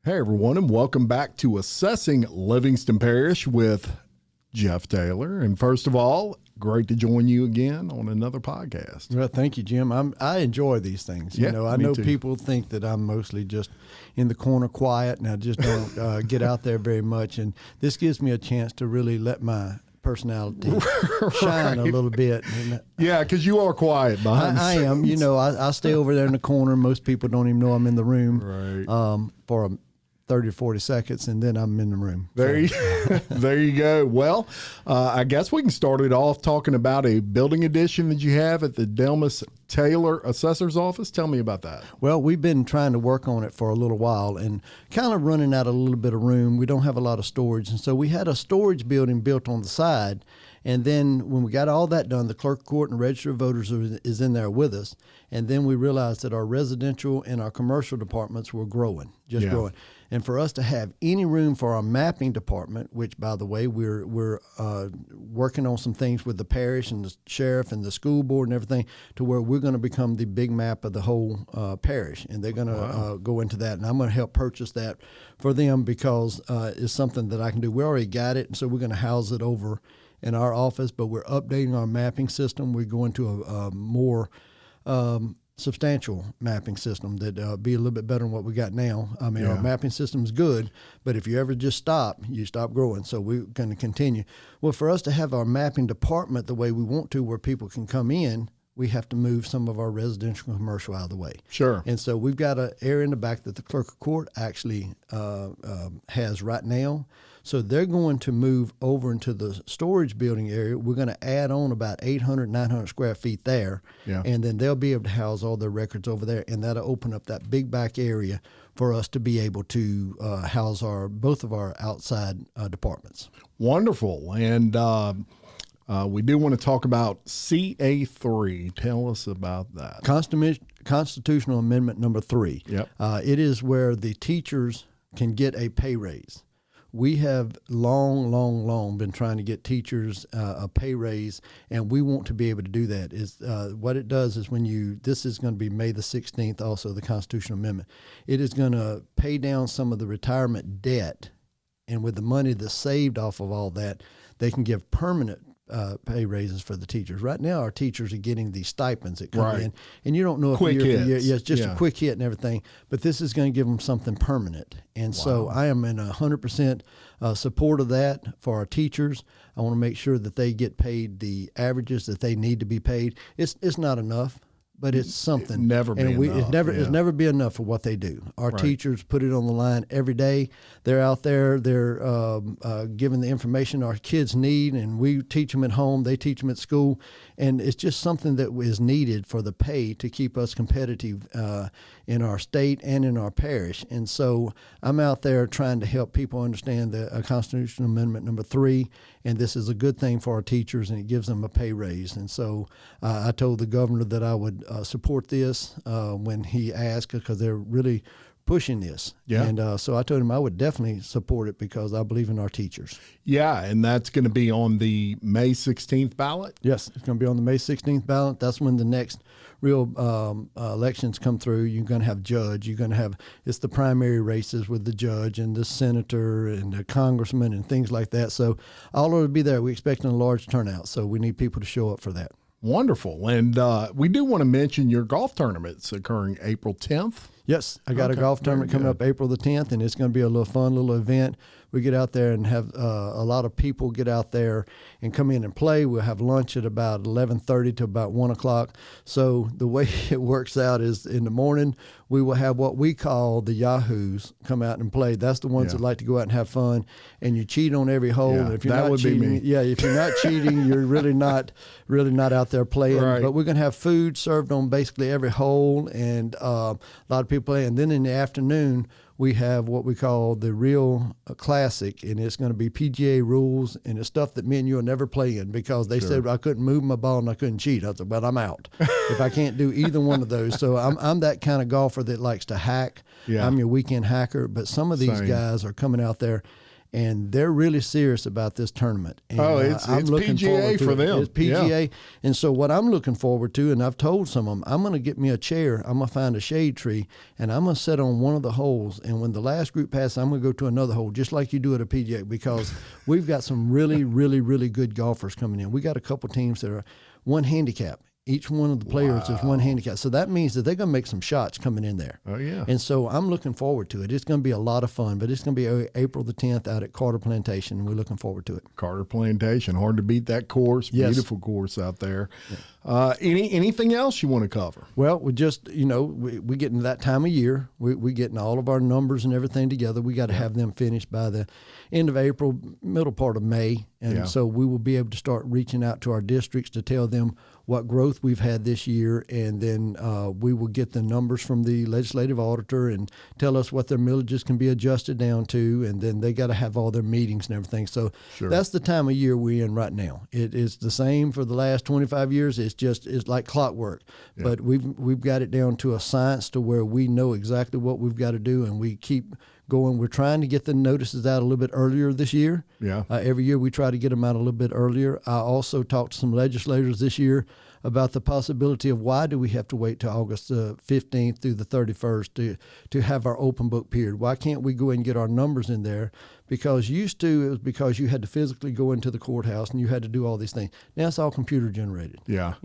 Hey everyone, and welcome back to Assessing Livingston Parish with Jeff Taylor. And first of all, great to join you again on another podcast. Well, thank you, Jim. I enjoy these things. Yeah, I know people think that I'm mostly just in the corner quiet and I just don't get out there very much. And this gives me a chance to really let my personality shine a little bit. Yeah, because you are quiet behind the scenes. I am. I stay over there in the corner. Most people don't even know I'm in the room for 30 or 40 seconds, and then I'm in the room. There you go. Well, I guess we can start it off talking about a building addition that you have at the Delmas Taylor Assessor's office. Tell me about that. Well, we've been trying to work on it for a little while and kind of running out a little bit of room. We don't have a lot of storage, and so we had a storage building built on the side. And then when we got all that done, the clerk of court and register of voters is in there with us. And then we realized that our residential and our commercial departments were growing, growing. And for us to have any room for our mapping department, which, by the way, we're working on some things with the parish and the sheriff and the school board and everything, to where we're going to become the big map of the whole parish. And they're going to go into that. And I'm going to help purchase that for them because it's something that I can do. We already got it, and so we're going to house it over in our office, but we're updating our mapping system. We're going to a more substantial mapping system that be a little bit better than what we got now. I mean, our mapping system is good, but if you ever just stop, you stop growing. So we're going to continue. Well, for us to have our mapping department the way we want to, where people can come in, we have to move some of our residential and commercial out of the way. Sure. And so we've got an area in the back that the clerk of court actually has right now. So they're going to move over into the storage building area. We're going to add on about 800, 900 square feet there. Yeah. And then they'll be able to house all their records over there. And that'll open up that big back area for us to be able to house both of our outside departments. Wonderful. And we do want to talk about CA3. Tell us about that. Constitutional Amendment number 3. Yep. It is where the teachers can get a pay raise. We have long been trying to get teachers a pay raise, and we want to be able to do that. What it does is this is going to be May the 16th, also the Constitutional Amendment. It is going to pay down some of the retirement debt, and with the money that's saved off of all that, they can give permanent pay raises for the teachers. Right now, our teachers are getting these stipends that come in, and you don't know if year for year. Yeah, it's just a quick hit and everything. But this is going to give them something permanent, and so I am in 100% support of that for our teachers. I want to make sure that they get paid the averages that they need to be paid. It's not enough, but it's something. It's never be enough for what they do. Our teachers put it on the line every day. They're out there. They're giving the information our kids need, and we teach them at home. They teach them at school, and it's just something that is needed for the pay to keep us competitive in our state and in our parish. And so I'm out there trying to help people understand the Constitutional Amendment number 3, and this is a good thing for our teachers, and it gives them a pay raise. And so I told the governor that I would support this when he asked, because they're really pushing this. Yeah. And so I told him I would definitely support it because I believe in our teachers. Yeah, and that's going to be on the May 16th ballot? Yes, it's going to be on the May 16th ballot. That's when the next real elections come through. You're going to have judge. It's the primary races with the judge and the senator and the congressman and things like that. So all of it will be there. We're expecting a large turnout, so we need people to show up for that. Wonderful. And we do want to mention your golf tournaments occurring April 10th. Yes, I got a golf tournament coming up April the 10th, and it's going to be a little fun little event. We get out there and have a lot of people get out there and come in and play. We'll have lunch at about 11:30 to about 1 o'clock. So the way it works out is in the morning, we will have what we call the Yahoos come out and play. That's the ones that like to go out and have fun, and you cheat on every hole. Yeah, and if you're not cheating, if you're not cheating, you're really not out there playing. Right. But we're going to have food served on basically every hole, and a lot of people play. And then in the afternoon, we have what we call the real classic, and it's going to be PGA rules, and it's stuff that me and you will never play in because they said I couldn't move my ball and I couldn't cheat. I said, well, I'm out if I can't do either one of those. So I'm that kind of golfer that likes to hack. Yeah. I'm your weekend hacker, but some of these guys are coming out there, and they're really serious about this tournament. And, it's PGA for them. It's PGA. And so what I'm looking forward to, and I've told some of them, I'm going to get me a chair. I'm going to find a shade tree, and I'm going to sit on one of the holes. And when the last group passes, I'm going to go to another hole, just like you do at a PGA, because we've got some really, really, really good golfers coming in. We got a couple teams that are one handicap. Each one of the players is one handicap. So that means that they're going to make some shots coming in there. Oh, yeah. And so I'm looking forward to it. It's going to be a lot of fun, but it's going to be April the 10th out at Carter Plantation, and we're looking forward to it. Carter Plantation. Hard to beat that course. Yes. Beautiful course out there. Yeah. Anything else you want to cover? Well, we just, we get into that time of year. We getting all of our numbers and everything together. We got to have them finished by the end of April, middle part of May. And so we will be able to start reaching out to our districts to tell them what growth we've had this year, and then we will get the numbers from the legislative auditor and tell us what their millages can be adjusted down to, and then they got to have all their meetings and everything. So that's the time of year we're in right now. It is the same for the last 25 years. It's like clockwork, but we've got it down to a science to where we know exactly what we've got to do, and we keep going. We're trying to get the notices out a little bit earlier this year. Every year we try to get them out a little bit earlier. I also talked to some legislators this year about the possibility of why do we have to wait till August 15th through the 31st to have our open book period. Why can't we go ahead and get our numbers in there? Because used to, it was because you had to physically go into the courthouse and you had to do all these things. Now it's all computer generated. Yeah.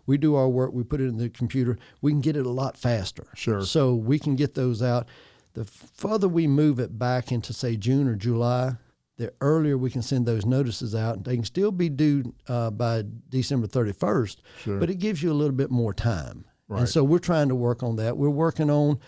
We do our work, we put it in the computer. We can get it a lot faster. Sure. So we can get those out. The further we move it back into, say, June or July, the earlier we can send those notices out. They can still be due by December 31st, but it gives you a little bit more time. Right. And so we're trying to work on that. We're working on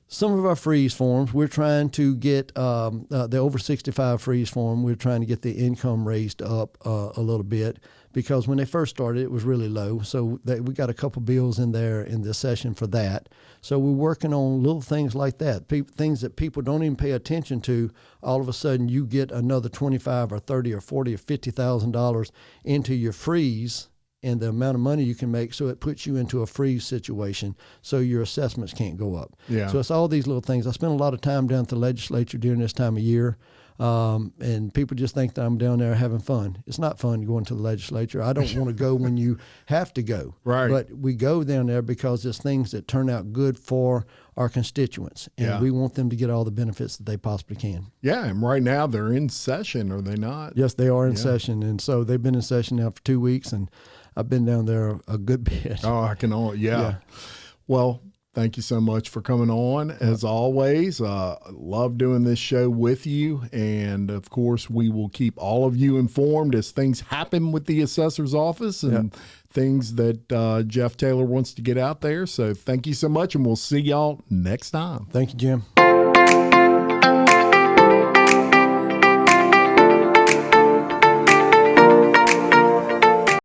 some of our freeze forms. We're trying to get the over 65 freeze form. We're trying to get the income raised up a little bit, because when they first started, it was really low. So we got a couple bills in there in this session for that. So we're working on little things like that, things that people don't even pay attention to. All of a sudden, you get another $25 or $30 or $40 or $50,000 into your freeze, and the amount of money you can make, so it puts you into a freeze situation, so your assessments can't go up. Yeah. So it's all these little things. I spend a lot of time down at the legislature during this time of year, and people just think that I'm down there having fun. It's not fun going to the legislature. I don't want to go when you have to go. Right. But we go down there because there's things that turn out good for our constituents, and we want them to get all the benefits that they possibly can. Yeah, and right now they're in session, are they not? Yes, they are in session, and so they've been in session now for 2 weeks, and I've been down there a good bit. Oh, I can only, Well, thank you so much for coming on. As always, love doing this show with you. And, of course, we will keep all of you informed as things happen with the assessor's office and things that Jeff Taylor wants to get out there. So thank you so much, and we'll see y'all next time. Thank you, Jim.